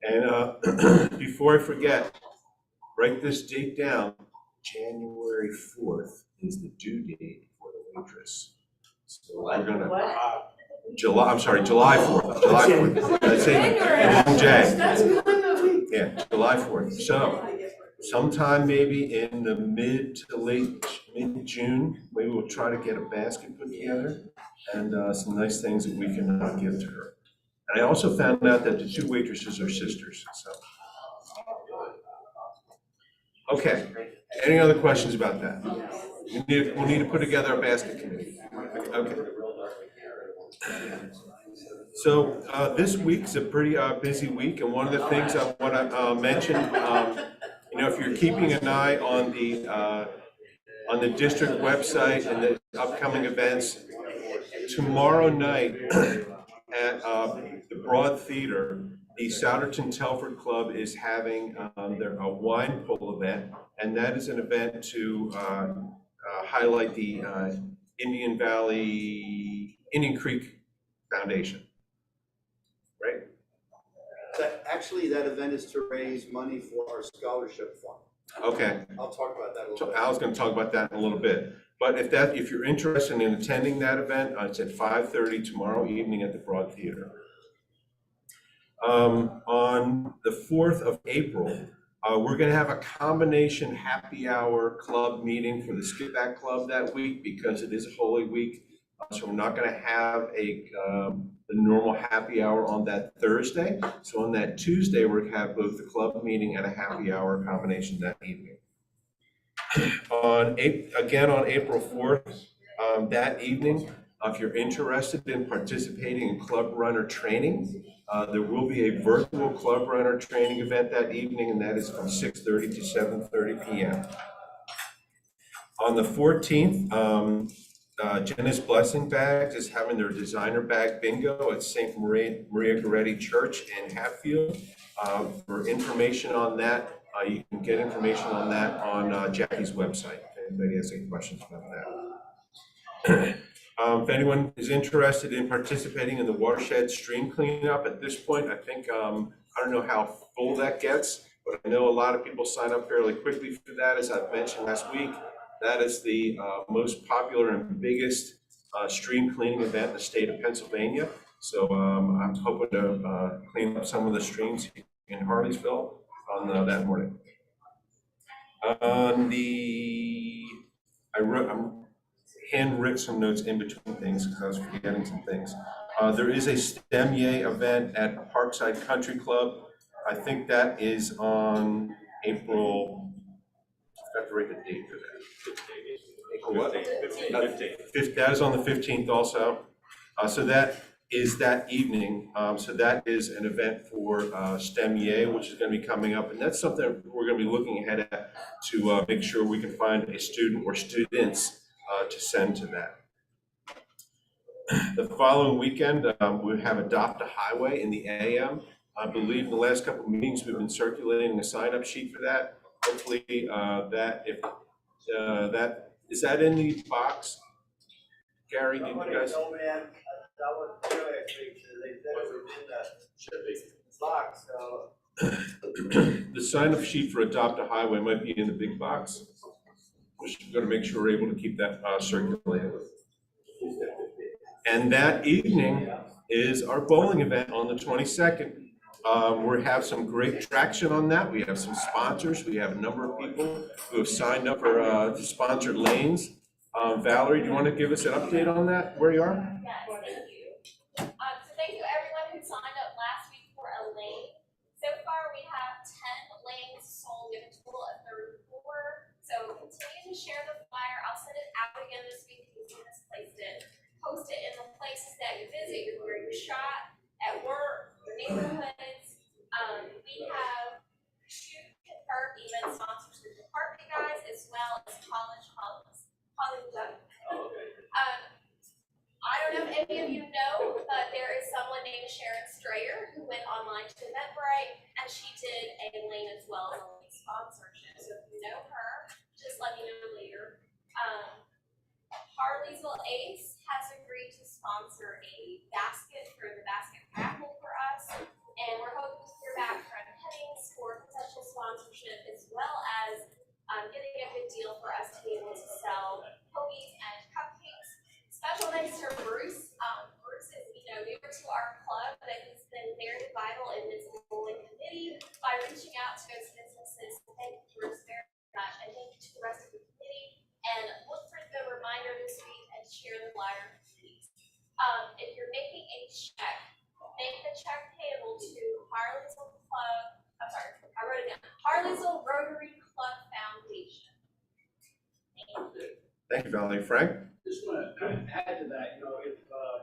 And before I forget, write this date down. January 4th is the due date for the waitress. So we're gonna, July 4th, July 4th. That's it, wrong day. Yeah, July 4th. So sometime maybe in the mid June, maybe we'll try to get a basket put together and some nice things that we can give to her. And I also found out that the two waitresses are sisters, so. Okay, any other questions about that? We'll need to put together a basket committee. Okay. So this week's a pretty busy week, and one of the things I want to mention, if you're keeping an eye on the district website and the upcoming events, tomorrow night at the Broad Theater, the Souderton Telford Club is having a wine pull event, and that is an event to highlight the Indian Creek Foundation, right? Actually, that event is to raise money for our scholarship fund. Okay. I'll talk about that a little So bit. Al's going to talk about that in a little bit. But if you're interested in attending that event, it's at 5:30 tomorrow evening at the Broad Theater. On the 4th of April, we're going to have a combination happy hour club meeting for the Skip Back Club that week because it is Holy Week. So we're not going to have the normal happy hour on that Thursday. So on that Tuesday, we're going to have both the club meeting and a happy hour combination that evening. On April 4th, that evening, if you're interested in participating in club runner training, there will be a virtual club runner training event that evening, and that is from 6:30 to 7:30 p.m. On the 14th, Jenna's Blessing Bags is having their designer bag bingo at St. Maria Goretti Church in Hatfield. For information on that, you can get information on that on Jackie's website, if anybody has any questions about that. If anyone is interested in participating in the watershed stream cleanup at this point, I think, I don't know how full that gets, but I know a lot of people sign up fairly quickly for that. As I've mentioned last week, that is the most popular and biggest stream cleaning event in the state of Pennsylvania. So I'm hoping to clean up some of the streams in Harleysville on that morning. I'm handwritten some notes in between things because I was forgetting some things. There is a STEM Yay event at Parkside Country Club. I think that is on April, I have to write the date for that. April what? 15th. That is on the 15th also. So that is that evening. So that is an event for STEM Yay, which is going to be coming up. And that's something we're going to be looking ahead at to make sure we can find a student or students to send to that. The following weekend, we have Adopt a Highway in the AM. I believe in the last couple of meetings, we've been circulating a sign-up sheet for that. Hopefully is that in the box? Gary, did you guys? No, man, that was really actually, they said it was in the box, so. The sign-up sheet for Adopt a Highway might be in the big box. We're going to make sure we're able to keep that circulated. And that evening is our bowling event on the 22nd. We have some great traction on that. We have some sponsors. We have a number of people who have signed up for sponsored lanes. Valerie, do you want to give us an update on that, where you are? Yes, thank you. So thank you everyone who signed up last week for a lane. So far we have 10 lanes sold. We have a total of 34. So continue to share the flyer. I'll send it out again this week because you misplaced it. Post it in the places that you visit, where you shop, at work, your neighborhoods. We have 2 confirmed event sponsors with department guys as well as college holidays. I don't know if any of you know, but there is someone named Sharon Strayer who went online to Eventbrite, and she did a lane as well as a lane sponsorship. So if you know her, just let me know later. Harleysville Ace has agreed to sponsor a basket for the basket raffle for us, and we're hoping to hear back from Thank you, Valerie. Frank? Just want to add to that, you know, if the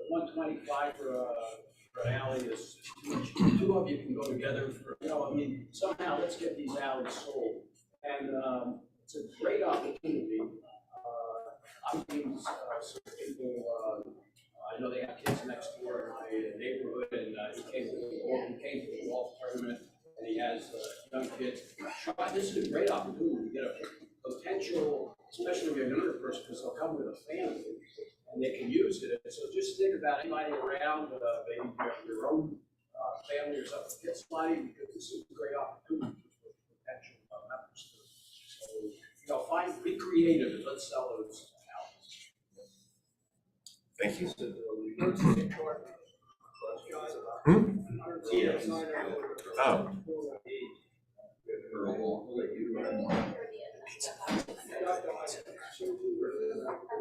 125 for an alley is too much, two of you can go together for, you know, I mean, somehow let's get these alleys sold. And it's a great opportunity. I've seen some people, I know they have kids next door in my neighborhood, and he came to the golf tournament, and he has young kids. This is a great opportunity to get a potential, especially if you're a younger person, because they'll come with a family and they can use it. So just think about anybody around, maybe your own family or something, get somebody, because this is a great opportunity for potential members. So, you know, be creative and let's sell those houses. Thank you. Oh.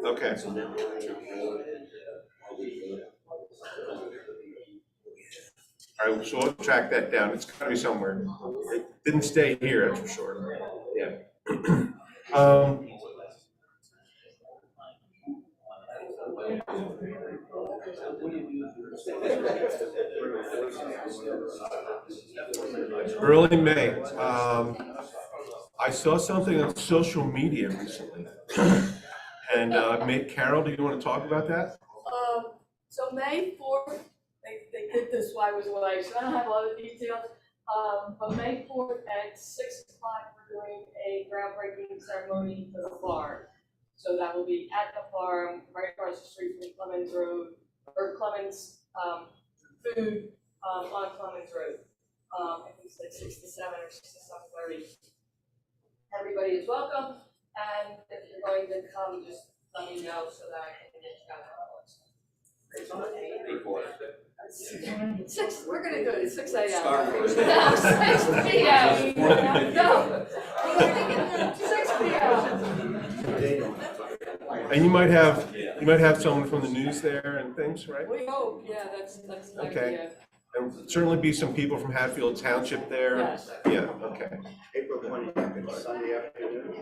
Okay. All right, so we'll track that down. It's gotta be somewhere. It didn't stay here, that's for sure. Yeah. Early May. I saw something on social media recently. And Carol, do you want to talk about that? So May 4th, they did this while I was away, so I don't have all the details. But May 4th at 6 o'clock, we're doing a groundbreaking ceremony for the farm. So that will be at the farm, right across the street from Clemens Road, or Clemens Food on Clemens Road. I think it's like 6 to 7 or 6 to 7:30. Everybody is welcome, and if you're going to come, just let me know so that I can get you guys on the list. 6, we're gonna do it at 6 a.m. No, 6 p.m. No, 6 p.m. And you might have someone from the news there and things, right? We hope, yeah, that's the Okay. idea. And certainly be some people from Hatfield Township there. Yes. Yeah, okay. April 22nd, Sunday afternoon.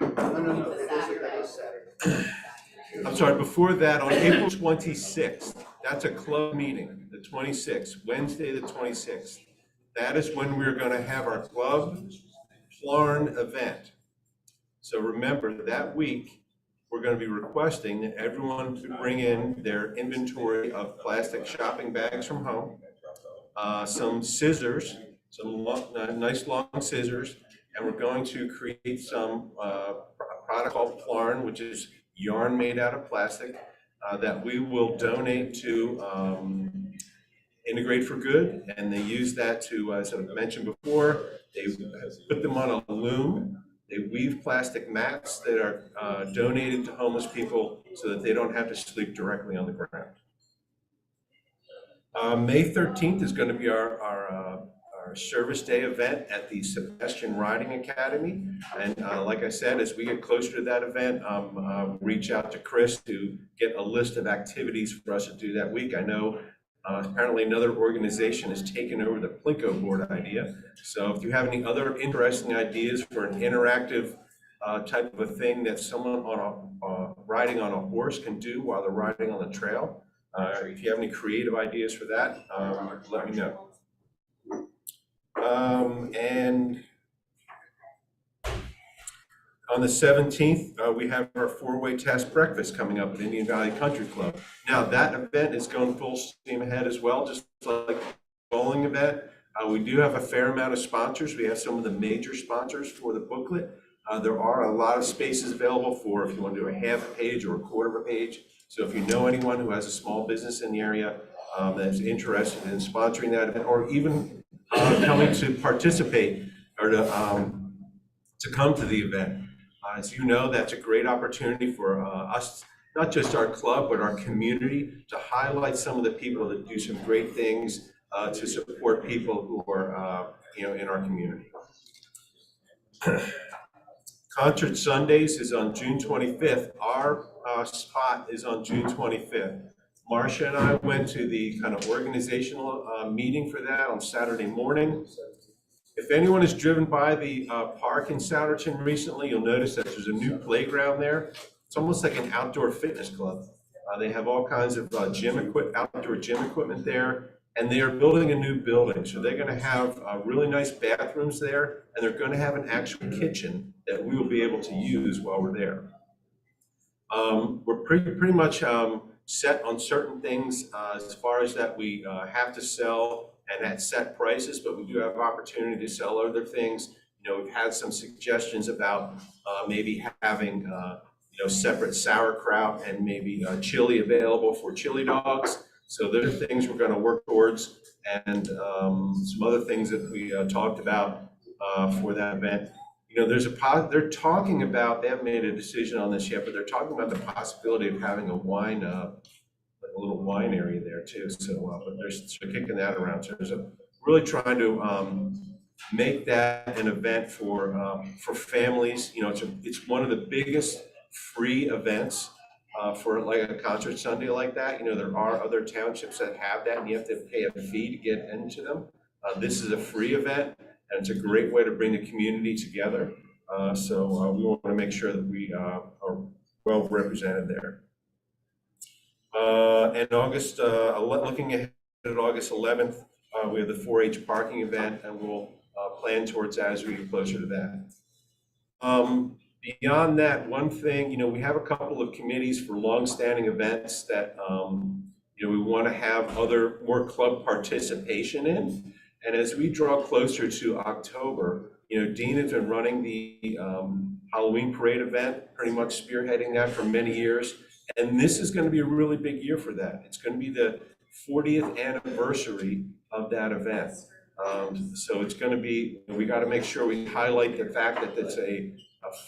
No, Saturday. I'm sorry, before that, on April 26th, that's a club meeting, the 26th, Wednesday, the 26th. That is when we're gonna have our club Plarn event. So remember, that week, we're gonna be requesting that everyone to bring in their inventory of plastic shopping bags from home, some scissors, some nice long scissors, and we're going to create some a product called Plarn, which is yarn made out of plastic, that we will donate to Integrate for Good, and they use that to, as I mentioned before, they put them on a loom. They weave plastic mats that are donated to homeless people so that they don't have to sleep directly on the ground. May 13th is going to be our service day event at the Sebastian Riding Academy. And like I said, as we get closer to that event, reach out to Chris to get a list of activities for us to do that week. I know apparently another organization has taken over the Plinko board idea. So if you have any other interesting ideas for an interactive type of a thing that someone on riding on a horse can do while they're riding on the trail, if you have any creative ideas for that, let me know. And on the 17th, we have our 4-way test breakfast coming up at Indian Valley Country Club. Now that event is going full steam ahead as well, just like the bowling event. We do have a fair amount of sponsors. We have some of the major sponsors for the booklet. There are a lot of spaces available for if you want to do a half a page or a quarter of a page. So if you know anyone who has a small business in the area that's interested in sponsoring that event, or even coming to participate or to come to the event. As you know, that's a great opportunity for us, not just our club, but our community, to highlight some of the people that do some great things to support people who are in our community. Concert Sundays is on June 25th. Our spot is on June 25th. Marcia and I went to the kind of organizational meeting for that on Saturday morning. If anyone has driven by the park in Souderton recently, you'll notice that there's a new playground there. It's almost like an outdoor fitness club. They have all kinds of outdoor gym equipment there, and they are building a new building. So they're gonna have really nice bathrooms there, and they're gonna have an actual kitchen that we will be able to use while we're there. We're pretty much set on certain things as far as that we have to sell and at set prices, but we do have opportunity to sell other things. You know, we've had some suggestions about maybe having separate sauerkraut and maybe chili available for chili dogs. So those are things we're going to work towards, and some other things that we talked about for that event. You know, they're talking about, they haven't made a decision on this yet, but they're talking about the possibility of having a wine, like a little wine area there too. So, but they're kicking that around. So there's really trying to make that an event for families. You know, it's one of the biggest free events for like a concert Sunday like that. You know, there are other townships that have that, and you have to pay a fee to get into them. This is a free event, and it's a great way to bring the community together. So we want to make sure that we are well represented there. And August, looking ahead at August 11th, we have the 4-H parking event, and we'll plan towards that as we get closer to that. Beyond that, one thing, you know, we have a couple of committees for longstanding events that, you know, we want to have more club participation in. And as we draw closer to October, you know, Dean has been running the Halloween parade event, pretty much spearheading that for many years. And this is going to be a really big year for that. It's going to be the 40th anniversary of that event. So it's going to be, we got to make sure we highlight the fact that it's a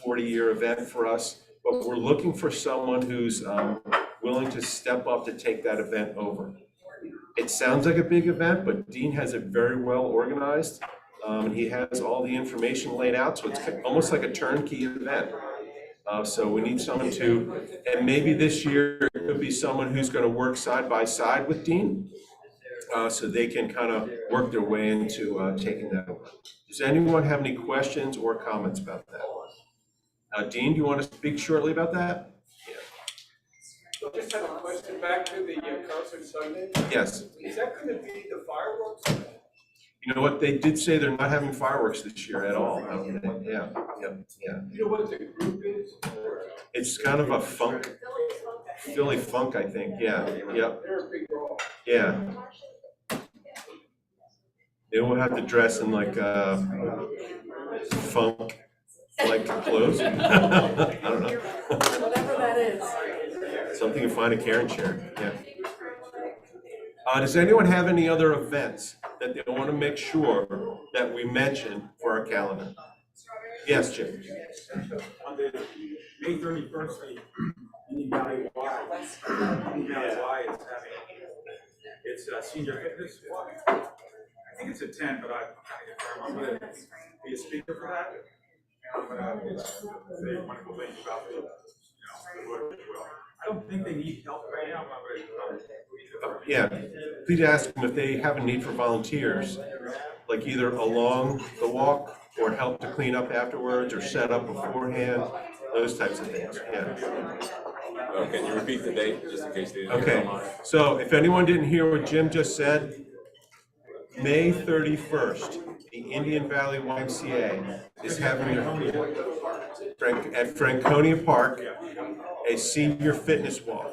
40-year event for us, but we're looking for someone who's willing to step up to take that event over. It sounds like a big event, but Dean has it very well organized. He has all the information laid out, so it's almost like a turnkey event. So we need someone and maybe this year it could be someone who's going to work side by side with Dean, so they can kind of work their way into taking that over. Does anyone have any questions or comments about that? Dean, do you want to speak shortly about that? So I just have a question back to the concert Sunday. Yes. Is that going to be the fireworks? You know what? They did say they're not having fireworks this year at all. Yeah. You know what the group is? It's kind of a Philly funk, I think. Yeah. Yep. They're a big draw. Yeah. They will have to dress in like funk like clothes. I don't know. Whatever that is. Something you find a Karen chair. Yeah. Does anyone have any other events that they want to make sure that we mention for our calendar? Yes, Jim. On the May 31st, the Indian Valley Y. Indian Valley Y is having, it's a senior fitness walk. I think it's at 10, but I'm going to be a speaker for that. And I'm going to say wonderful things about the work as well. I don't think they need help right now, but Yeah, please ask them if they have a need for volunteers, like either along the walk or help to clean up afterwards or set up beforehand, those types of things, yeah. Can you repeat the date, just in case they didn't hear Okay, so if anyone didn't hear what Jim just said, May 31st, the Indian Valley YMCA is having at Franconia Park, a senior fitness walk.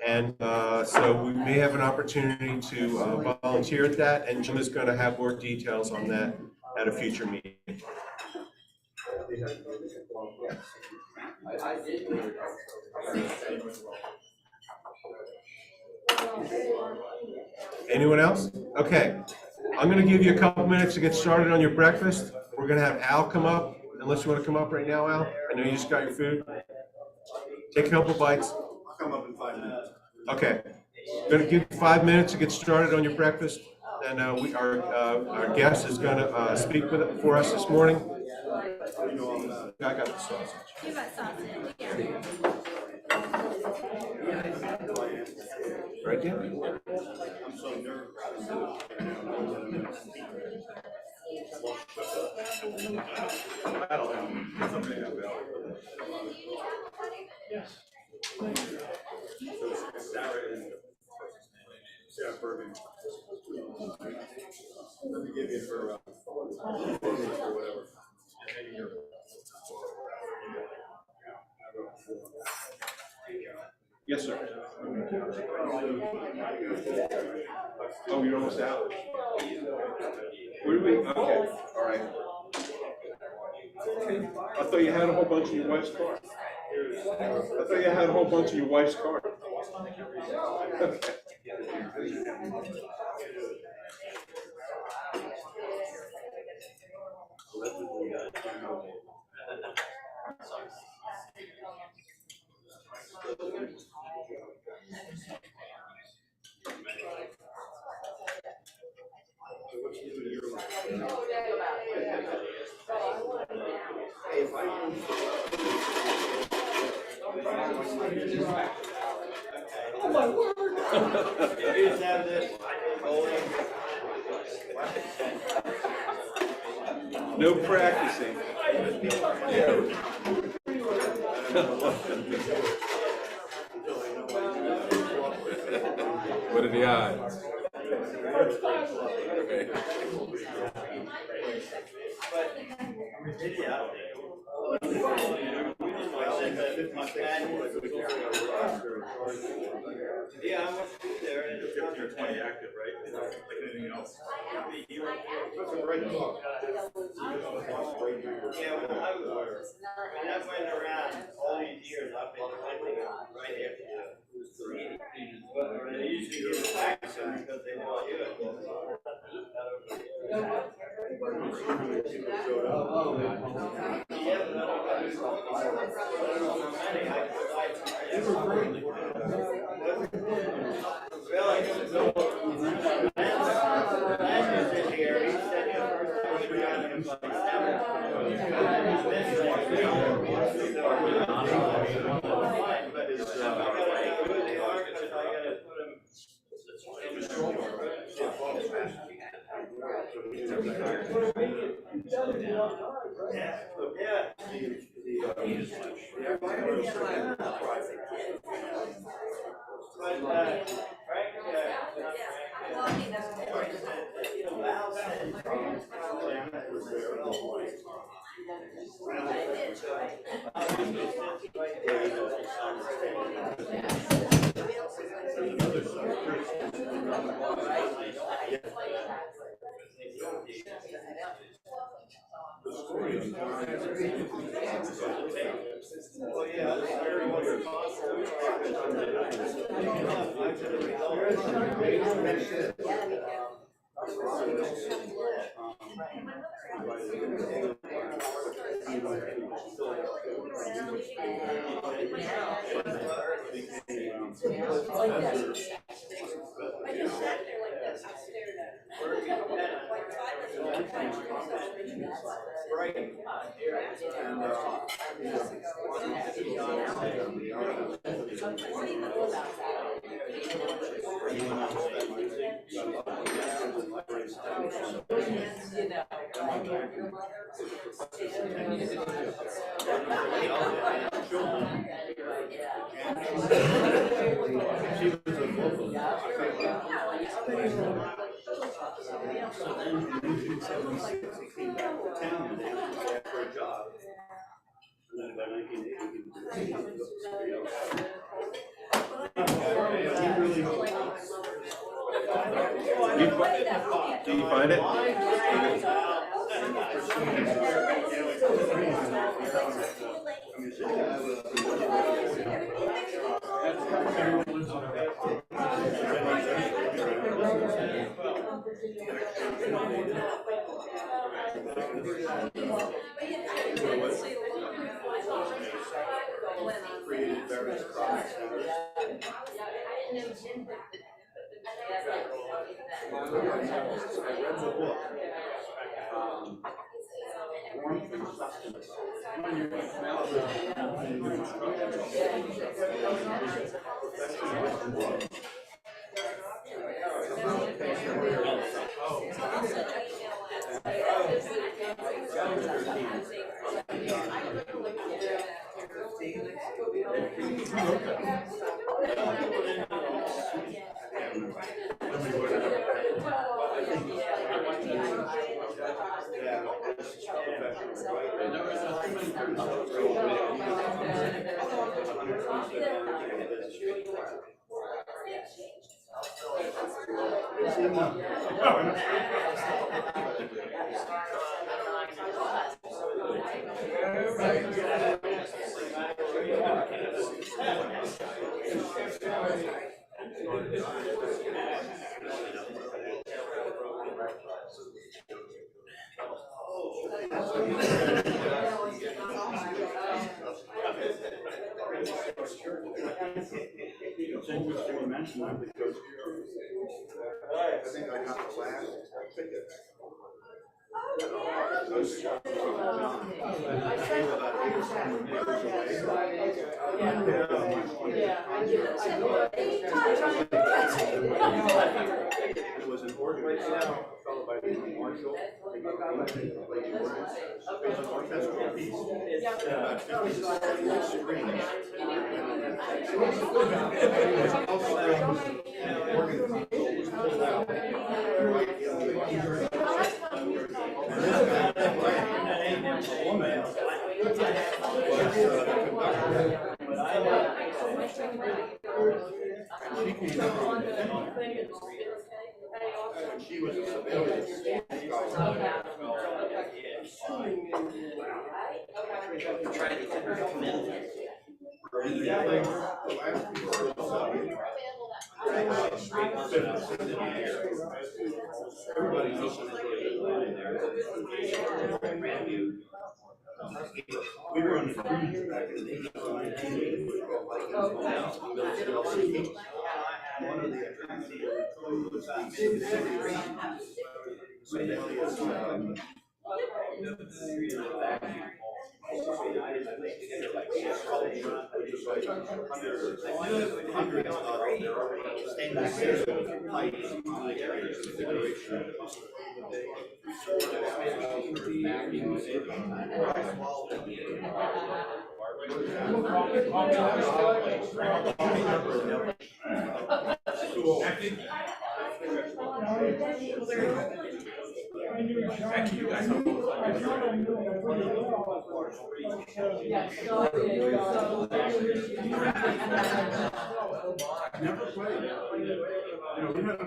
And so we may have an opportunity to volunteer at that, and Jim is going to have more details on that at a future meeting. Anyone else? Okay, I'm going to give you a couple minutes to get started on your breakfast. We're going to have Al come up, unless you want to come up right now, Al. I know you just got your food. Take a couple bites. I'll come up in 5 minutes. Okay, I'm going to give you 5 minutes to get started on your breakfast. And our guest is going to speak for us this morning. I got the sausage. You got sausage, yeah. Right, Dan? I'm so nervous. Something about Yes. Sarah is Sarah Bergen. Let me give you her or whatever. Yes, sir. Oh, you're almost out? Where do we, okay, all right. I thought you had a whole bunch of your wife's car. I thought you had a whole bunch of your wife's car. Okay. Oh my word! You just have this bowling. No practicing. What are the odds? Yeah, I'm with you there. And it's 15 or 20 active, right? Like anything else? Yeah, well, I went around all these years, I've been living right here. But they usually give it back to them because they know you. Do you find it? It's interesting you mention that because I think I got the last ticket. It was an organized fellow by the name of Marshall. It was an orchestral piece. About 50 screens. She was a civilian. Everybody knows we were on the cruise back in the 1980s. One of the attractions was Thank you guys. never played. You know, we had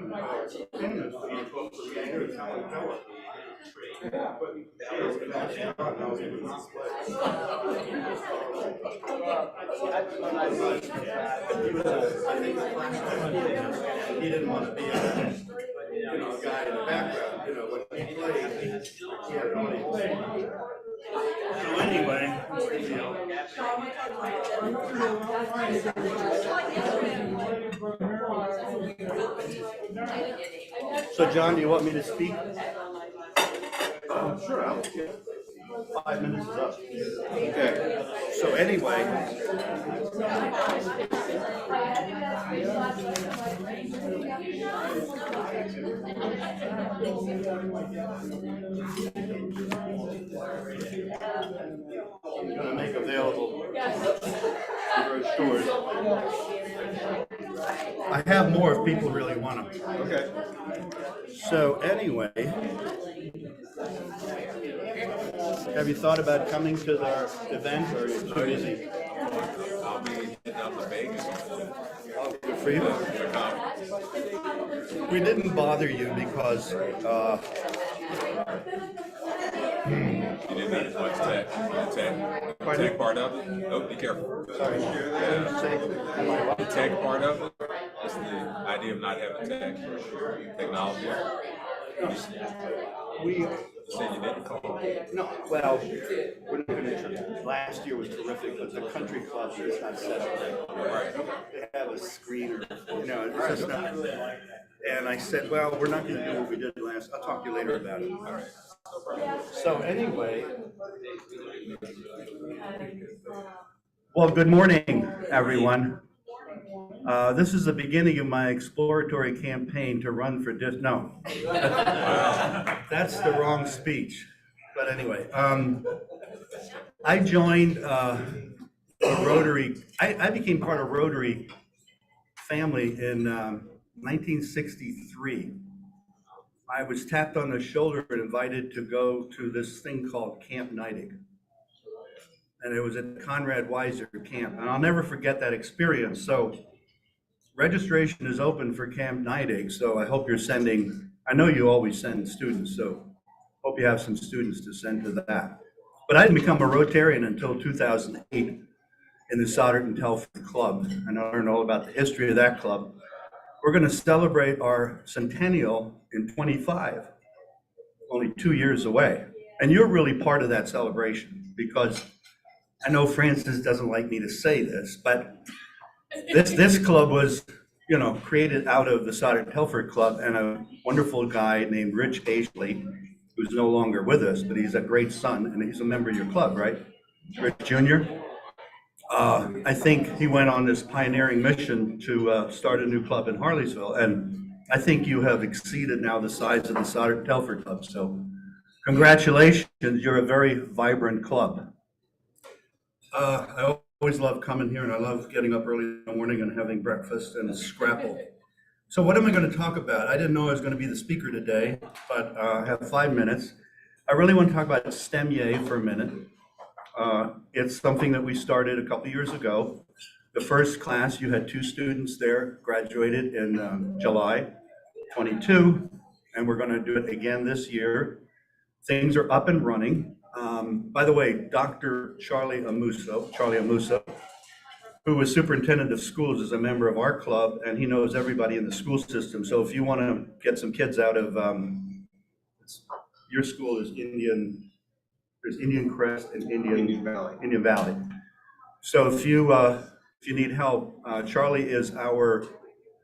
famous for years, Helen Keller. But he didn't want to be a guy in the background, when he played, he had an audience. So anyway, so John, do you want me to speak? Sure, I'll 5 minutes is up. Okay, so anyway. I'm gonna make available stores. I have more if people really want them. Okay. So anyway, have you thought about coming to our event, or are you too busy? I'll be heading out to Vegas. Oh, good for you. We didn't bother you because You didn't need as much tech. The tech part of it. Oh, be careful. sorry. The tech part of it. That's the idea of not having tech. Technology. We Say you didn't call. no, well, we're not gonna. Last year was terrific, but the country club is not set up right. They have a screener, it's just not. And I said, well, we're not gonna do what we did last. I'll talk to you later about it. All right. So anyway. Well, good morning, everyone. This is the beginning of my exploratory campaign to run for no. That's the wrong speech. But anyway, I joined Rotary, I became part of Rotary family in 1963. I was tapped on the shoulder and invited to go to this thing called Camp Neidig. And it was at Conrad Weiser Camp. And I'll never forget that experience. So registration is open for Camp Neidig. So I hope you're sending, I know you always send students, so hope you have some students to send to that. But I didn't become a Rotarian until 2008 in the Soldered and Telford Club. And I learned all about the history of that club. We're going to celebrate our centennial in 25, only 2 years away. And you're really part of that celebration, because I know Francis doesn't like me to say this, but this club was, created out of the Soldered and Telford Club, and a wonderful guy named Rich Ashley, who's no longer with us, but he's a great son, and he's a member of your club, right? Rich Jr.? I think he went on this pioneering mission to start a new club in Harleysville, and I think you have exceeded now the size of the Soldered and Telford Club, so congratulations, you're a very vibrant club. I always love coming here, and I love getting up early in the morning and having breakfast and scrapple. So what am I going to talk about? I didn't know I was going to be the speaker today, but I have 5 minutes. I really want to talk about STEM Yay for a minute. It's something that we started a couple years ago. The first class, you had 2 students there, graduated in July 22, and we're going to do it again this year. Things are up and running. By the way, Dr. Charlie Amuso, who was superintendent of schools, is a member of our club, and he knows everybody in the school system. So if you want to get some kids out of, your school is there's Indian Crest and Indian Valley. So if you need help, Charlie is our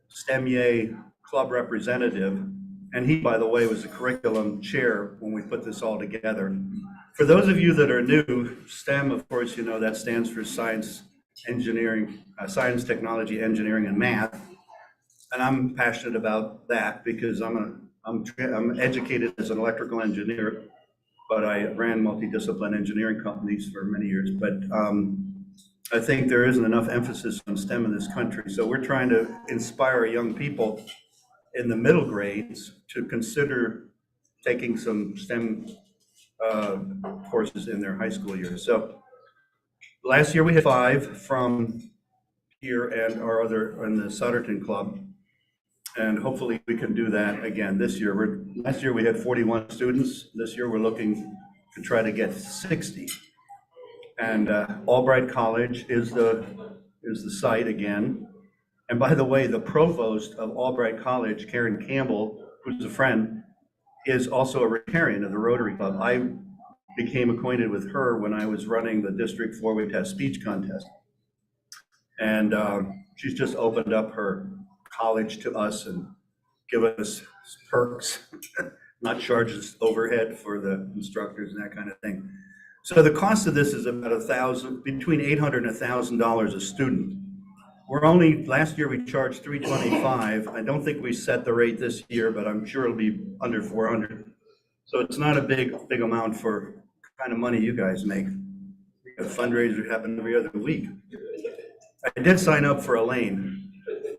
STEM Yay club representative. And he, by the way, was the curriculum chair when we put this all together. For those of you that are new, STEM, of course, that stands for science, engineering, science, technology, engineering, and math. And I'm passionate about that because I'm educated as an electrical engineer, but I ran multidiscipline engineering companies for many years. But I think there isn't enough emphasis on STEM in this country. So we're trying to inspire young people in the middle grades to consider taking some STEM courses in their high school years. So last year we had 5 from here and our other in the Sodderton Club. And hopefully we can do that again this year. Last year we had 41 students. This year we're looking to try to get 60. And Albright College is the site again. And by the way, the provost of Albright College, Karen Campbell, who's a friend, is also a Rotarian of the Rotary Club. I became acquainted with her when I was running the District 4 Test speech contest. And she's just opened up her college to us and given us perks, not charges overhead for the instructors and that kind of thing. So the cost of this is about between $800 and $1,000 a student. Last year we charged $325. I don't think we set the rate this year, but I'm sure it'll be under $400. So it's not a big amount for the kind of money you guys make. A fundraiser happen every other week. I did sign up for Elaine,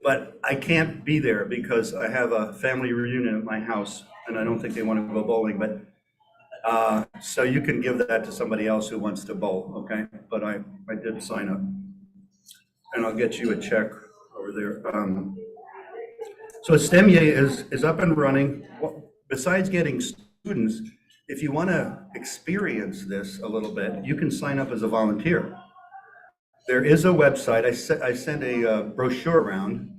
but I can't be there because I have a family reunion at my house and I don't think they want to go bowling, but so you can give that to somebody else who wants to bowl, okay? But I did sign up. And I'll get you a check over there. So STEM Yay is up and running. Well, besides getting students, if you want to experience this a little bit, you can sign up as a volunteer. There is a website. I sent a brochure around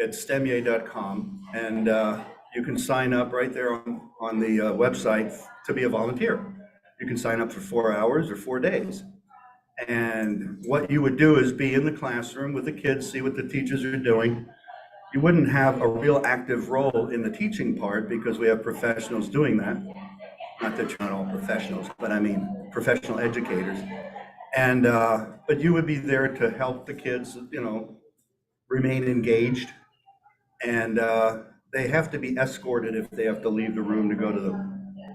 at stemyay.com, and you can sign up right there on the website to be a volunteer. You can sign up for 4 hours or 4 days. And what you would do is be in the classroom with the kids, see what the teachers are doing. You wouldn't have a real active role in the teaching part because we have professionals doing that. Not that you're not all professionals, but I mean professional educators. And but you would be there to help the kids, remain engaged. And they have to be escorted if they have to leave the room to go to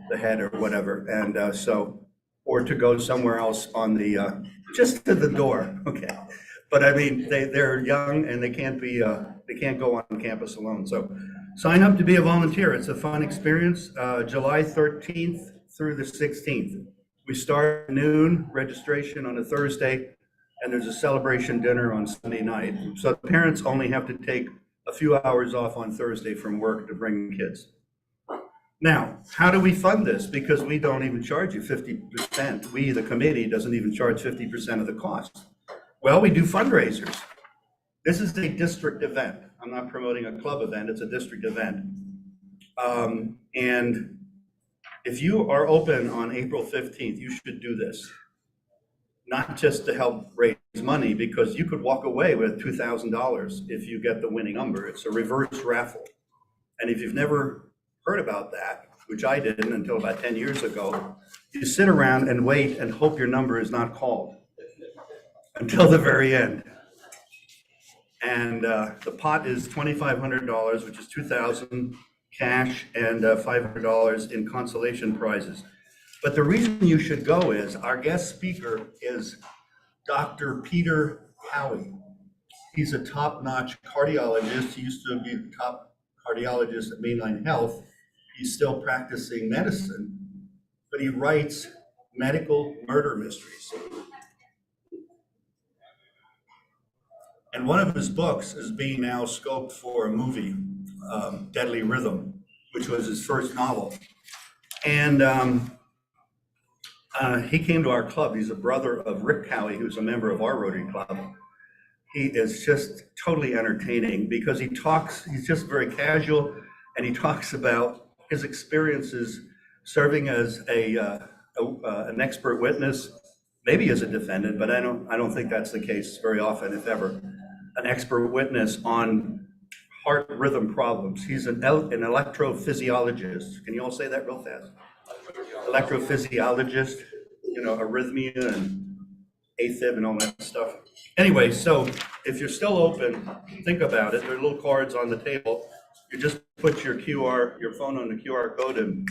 the head or whatever. And so or to go somewhere else on the, just to the door, okay? But I mean, they're young and they can't go on campus alone. So sign up to be a volunteer. It's a fun experience. July 13th through the 16th. We start at noon, registration on a Thursday, and there's a celebration dinner on Sunday night. So parents only have to take a few hours off on Thursday from work to bring kids. Now, how do we fund this? Because we don't even charge you 50%. We, the committee, doesn't even charge 50% of the cost. Well, we do fundraisers. This is a district event. I'm not promoting a club event, it's a district event. And if you are open on April 15th, you should do this. Not just to help raise money, because you could walk away with $2,000 if you get the winning number. It's a reverse raffle. And if you've never heard about that, which I didn't until about 10 years ago, you sit around and wait and hope your number is not called until the very end. And the pot is $2,500, which is $2,000 cash and $500 in consolation prizes. But the reason you should go is our guest speaker is Dr. Peter Howie. He's a top-notch cardiologist. He used to be the top cardiologist at Mainline Health. He's still practicing medicine, but he writes medical murder mysteries. And one of his books is being now scoped for a movie, Deadly Rhythm, which was his first novel. And he came to our club. He's a brother of Rick Howie, who's a member of our Rotary Club. He is just totally entertaining because he's just very casual, and he talks about his experiences serving as an expert witness, maybe as a defendant, but I don't think that's the case very often, if ever. An expert witness on heart rhythm problems. He's an electrophysiologist. Can you all say that real fast? Electrophysiologist, arrhythmia and AFib and all that stuff. Anyway, so if you're still open, think about it. There are little cards on the table. You just put your phone on the QR code, and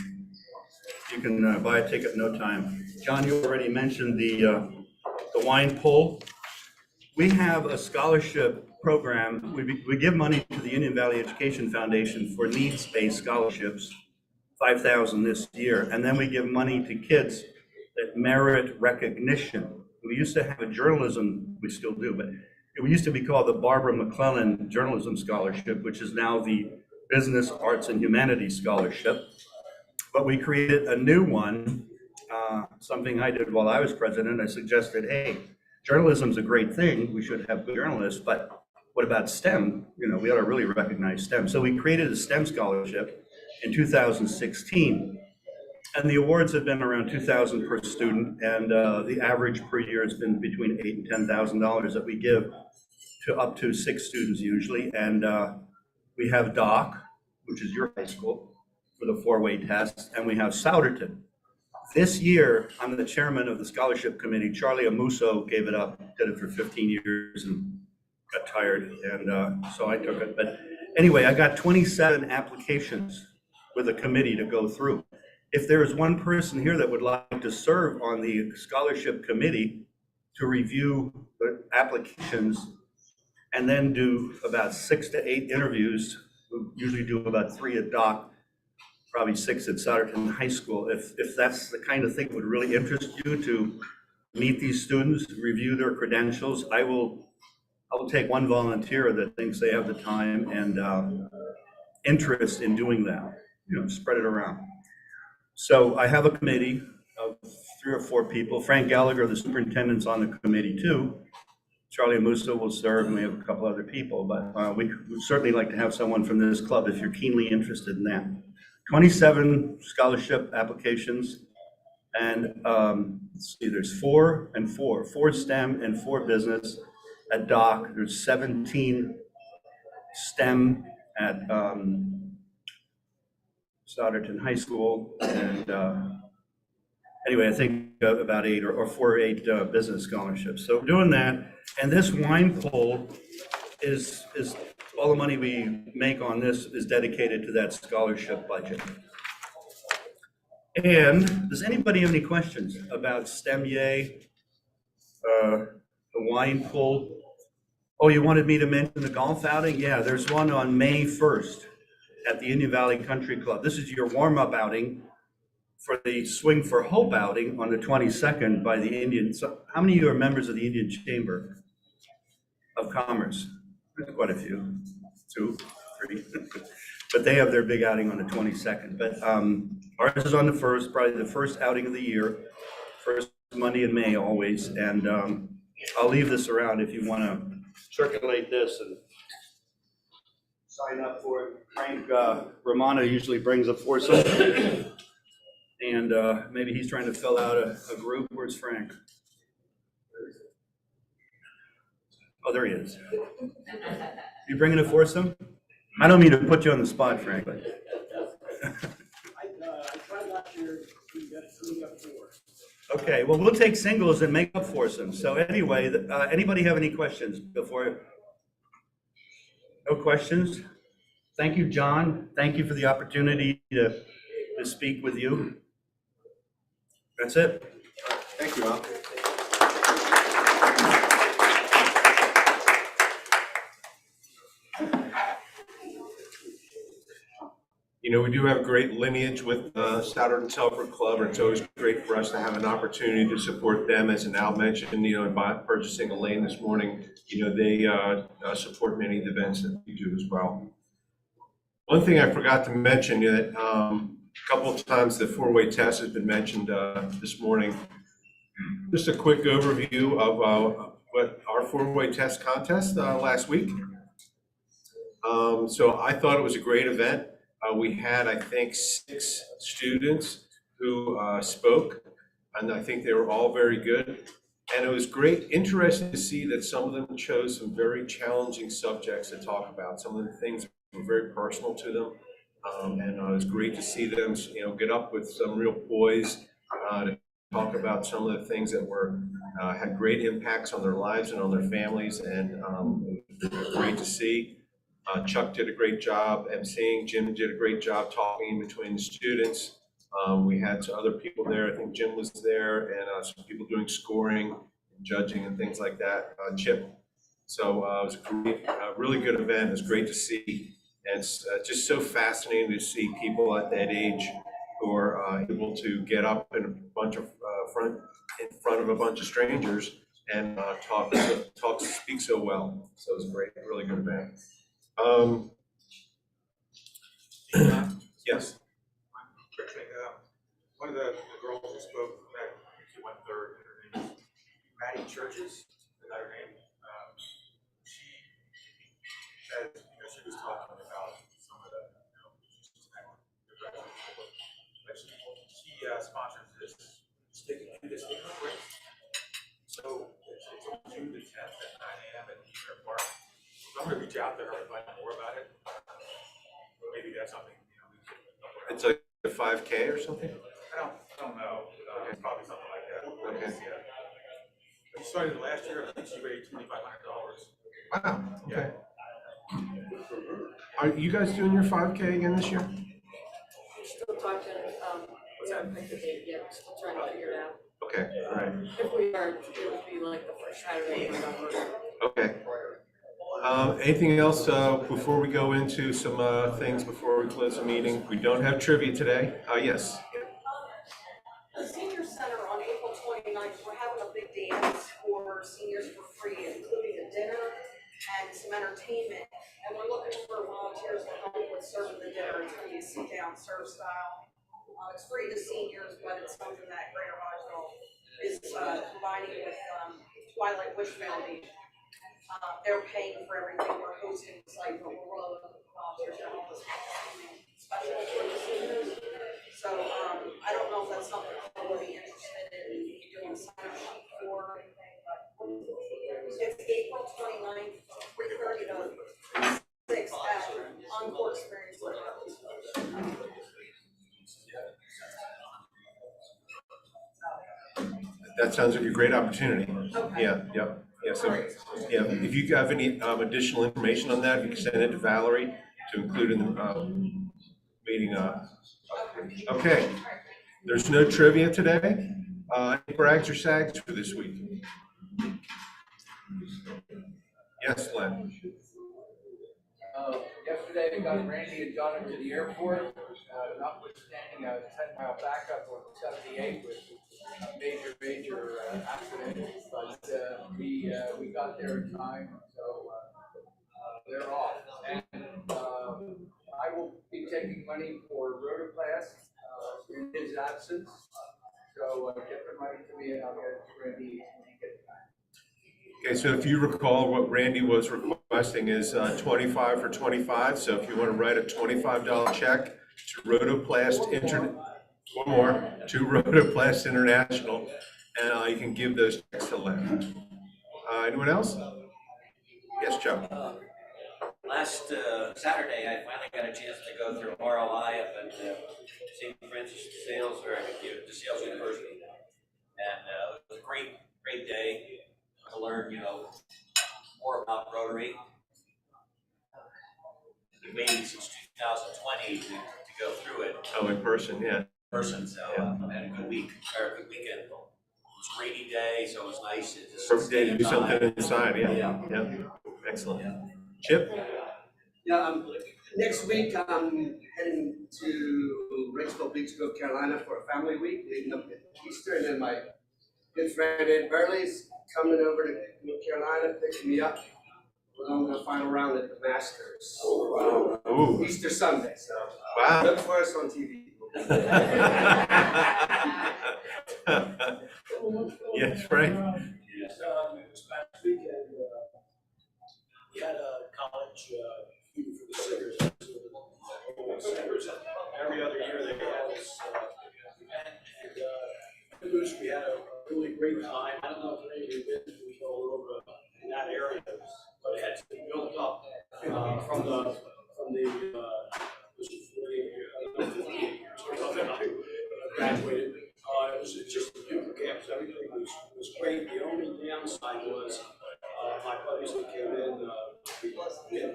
you can buy a ticket in no time. John, you already mentioned the wine pull. We have a scholarship program. We give money to the Union Valley Education Foundation for needs-based scholarships, $5,000 this year, and then we give money to kids that merit recognition. We used to have a journalism, we still do, but it used to be called the Barbara McClellan Journalism Scholarship, which is now the Business, Arts, and Humanities Scholarship. But we created a new one, something I did while I was president. I suggested, hey, journalism's a great thing. We should have good journalists, but what about STEM? We ought to really recognize STEM. So we created a STEM scholarship in 2016. And the awards have been around $2,000 per student, and the average per year has been between $8,000 and $10,000 that we give to up to 6 students usually. And we have Doc, which is your high school, for the 4-way test, and we have Souderton. This year, I'm the chairman of the scholarship committee. Charlie Amuso gave it up, did it for 15 years and got tired, and so I took it. But anyway, I got 27 applications with a committee to go through. If there is one person here that would like to serve on the scholarship committee to review the applications and then do about 6 to 8 interviews, we usually do about 3 at Doc, probably 6 at Souderton High School. If that's the kind of thing that would really interest you to meet these students, review their credentials, I will take one volunteer that thinks they have the time and interest in doing that, spread it around. So I have a committee of 3 or 4 people. Frank Gallagher, the superintendent's on the committee too. Charlie Amuso will serve, and we have a couple other people, but we would certainly like to have someone from this club if you're keenly interested in that. 27 scholarship applications, and let's see, there's 4 and 4 STEM and 4 business at Doc. There's 17 STEM at Souderton High School, and anyway, I think about 8 or 4 or 8 business scholarships. So we're doing that, and this wine pool is all the money we make on this is dedicated to that scholarship budget. And does anybody have any questions about STEMYA, the wine pool? Oh, you wanted me to mention the golf outing? Yeah, there's one on May 1st at the Indian Valley Country Club. This is your warm-up outing for the Swing for Hope outing on the 22nd by the Indian. So how many of you are members of the Indian Chamber of Commerce? Quite a few, 2, 3. But they have their big outing on the 22nd. But ours is on the 1st, probably the first outing of the year, first Monday in May always. And I'll leave this around if you want to circulate this and sign up for it. Frank Romano usually brings a foursome. And maybe he's trying to fill out a group. Where's Frank? Oh, there he is. You bringing a foursome? I don't mean to put you on the spot, Frank, but. I try not to get 3 or 4. Okay, well, we'll take singles and make up foursomes. So anyway, anybody have any questions before? No questions? Thank you, John. Thank you for the opportunity to speak with you. That's it. Thank you, Al. You know, we do have great lineage with Stoddard and Telford Club, and it's always great for us to have an opportunity to support them. As Al mentioned, you know, by purchasing a lane this morning, you know, they support many of the events that we do as well. One thing I forgot to mention, that a couple of times the four-way test has been mentioned this morning. Just a quick overview of what our four-way test contest last week. So I thought it was a great event. We had, I think, 6 students who spoke, and I think they were all very good. And it was great, interesting to see that some of them chose some very challenging subjects to talk about. Some of the things were very personal to them, and it was great to see them, you know, get up with some real poise to talk about some of the things that were had great impacts on their lives and on their families, and it was great to see. Chuck did a great job emceeing. Jim did a great job talking in between the students. We had some other people there. I think Jim was there, and some people doing scoring, and judging, and things like that. Chip. So it was a great, really good event. It was great to see, and it's just so fascinating to see people at that age who are able to get up in a bunch of in front of a bunch of strangers and speak so well. So it was a great, really good event. Yes. Quick thing, one of the girls who spoke, she went third, her name is Maddie Churches, is that her name? She said, you know, she was talking about some of the, you know, but she sponsors this stick race. So it's on June the 10th at 9 a.m. at Eastern Park. So I'm gonna reach out to her and find out more about it. Maybe that's something, you know, we could. It's like a 5K or something? I don't know. It's probably something like that. Okay. Yeah. She started last year, I think she raised $2,500. Wow, okay. Yeah. Are you guys doing your 5K again this year? We're still talking, we haven't picked the date yet, we're still trying to figure it out. Okay, all right. If we are, it would be like the first Saturday in November. Okay. Anything else before we go into some things before we close the meeting? We don't have trivia today. Yes. The senior center on April 29th, we're having a big dance for seniors for free, including a dinner and some entertainment. And we're looking for volunteers to help with serving the dinner. It's gonna be a sit-down serve style. It's free to seniors, but it's something that Greater Harleysville is combining with Twilight Wish Foundation. They're paying for everything. We're hosting the site, but we're really looking for volunteers to help us special for the seniors. So I don't know if that's something that would be interested in doing a sign up sheet for or anything, but it's April 29th, 3:30 to 6 at Encore Experience. That sounds like a great opportunity. Okay. Yeah, so, yeah, if you have any additional information on that, you can send it to Valerie to include in the meeting. Okay. There's no trivia today. Any brags or sags for this week? Yes, Len. Yesterday, I got Randy and John to the airport, notwithstanding a 10-mile backup on 78 with a major accident. But we got there in time, so they're off. And I will be taking money for Rotary in his absence. So get the money to me and I'll get it to Randy when he gets back. Okay, so if you recall, what Randy was requesting is 25 for 25. So if you want to write a $25 check to Rotoplast Rotoplast International, and you can give those checks to Len. Anyone else? Yes, Joe. Last Saturday, I finally got a chance to go through ROI up at St. Francis de Sales University, and it was a great day to learn, more about Rotary. We waited since 2020 to go through it. Oh, in person, yeah. So I had a good weekend. It was a rainy day, so it was nice. Perfect day to do something inside, yeah. Excellent. Chip? Yeah, next week I'm heading to Rexville Beach, North Carolina for a family week leading up to Easter, and then my good friend Ed Burley's coming over to North Carolina, picking me up. We're going to the final round at the Masters. Ooh. Easter Sunday, so Wow. look for us on TV. Yes, Frank. This past weekend, we had a college food for the singers. Every other year they have this event, and we had a really great time. I don't know if any of you have been to all over in that area, but it had been built up from the graduated. It was just a beautiful campus. Everything was great. The only downside was my buddies that came in, we had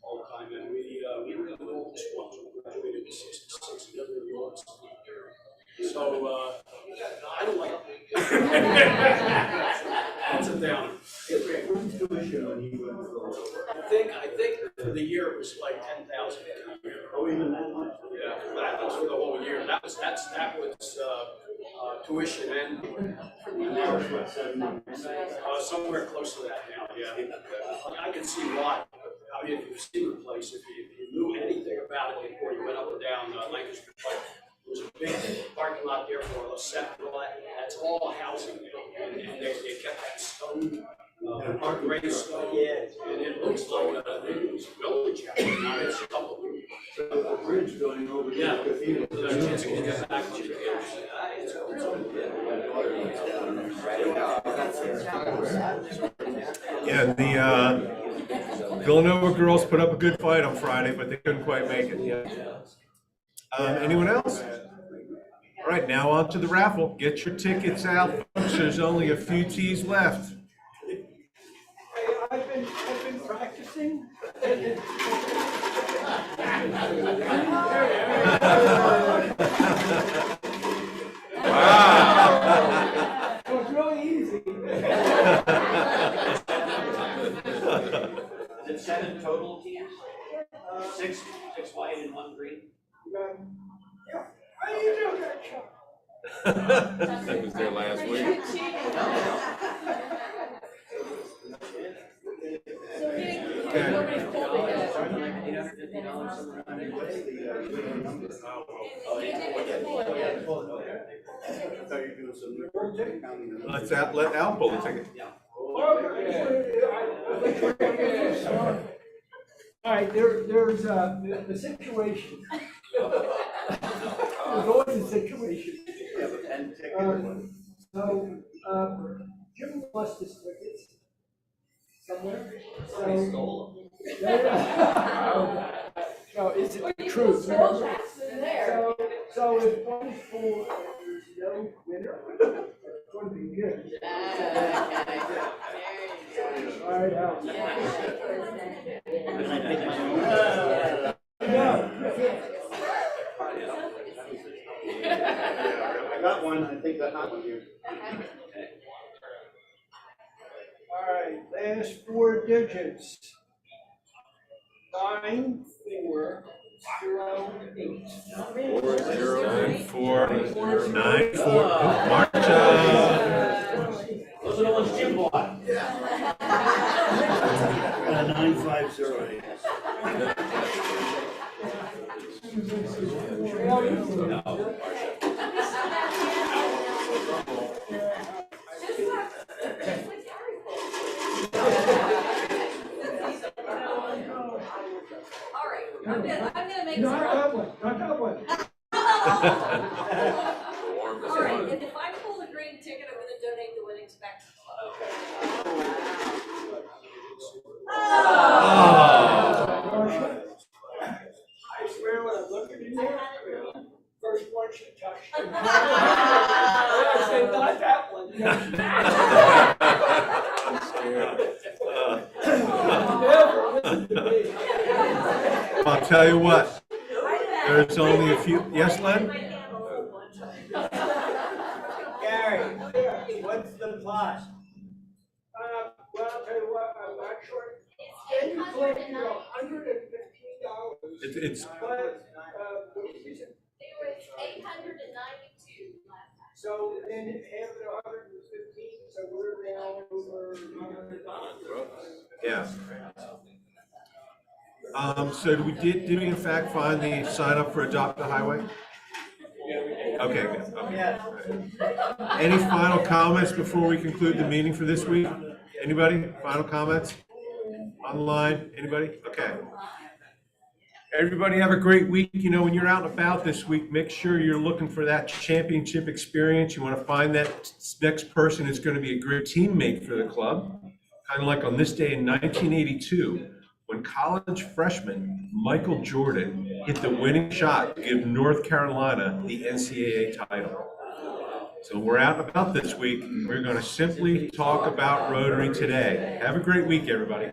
all the time, and we were the oldest ones. We graduated in '66, and everybody was. So I don't like it's a downer. I think for the year it was like 10,000. Oh, even that much? Yeah, that was for the whole year. That was tuition and somewhere close to that now. Yeah, I can see why. I mean, if you've seen the place, if you knew anything about it before you went up and down Lancaster Pike, there was a big parking lot there for a set. That's all housing, and they kept that stone. Gray stone, and it looks like it was a village out there. Now it's a couple of bridge going over the cathedral. Yeah, the Villanova girls put up a good fight on Friday, but they couldn't quite make it. Yeah. Anyone else? All right, now on to the raffle. Get your tickets out, folks. There's only a few tees left. I've been practicing. Wow. It was really easy. Is it 7 total teams? 6 white and 1 green? Yeah. How do you do that, Chuck? That was there last week. Let Al pull the ticket. All right, there's the situation. There's always a situation. So Jim lost his tickets somewhere. So, no, it's the truth. So if one pool there's no winner, it's going to be good. All right, Al. that not one here. All right, last four digits. 9408. 9494. Oh, March Those are the ones Jim bought. 9508. All right, I'm gonna make Not some. that one, not that one. All right, and if I pull the green ticket, I'm gonna donate the winnings back to the club. Oh. I swear when I'm looking in there, first one she touched. I said, not that one. I'll tell you what, there's only a few, yes, Len? Gary, what's the plot? Well, I'll tell you what, I'm not sure. Then you collected $115. It's, But, what did you say? It was 892 last time. So then half of the 115, so we're now over $100. yeah. So did we in fact find the sign up for Adopt the Highway? Okay, good. Okay. Yes. Any final comments before we conclude the meeting for this week? Anybody? Final comments? Online? Anybody? Okay. Everybody have a great week. You know, when you're out and about this week, make sure you're looking for that championship experience. You want to find that next person who's going to be a great teammate for the club. Kind of like on this day in 1982, when college freshman Michael Jordan hit the winning shot to give North Carolina the NCAA title. So we're out and about this week. We're going to simply talk about Rotary today. Have a great week, everybody.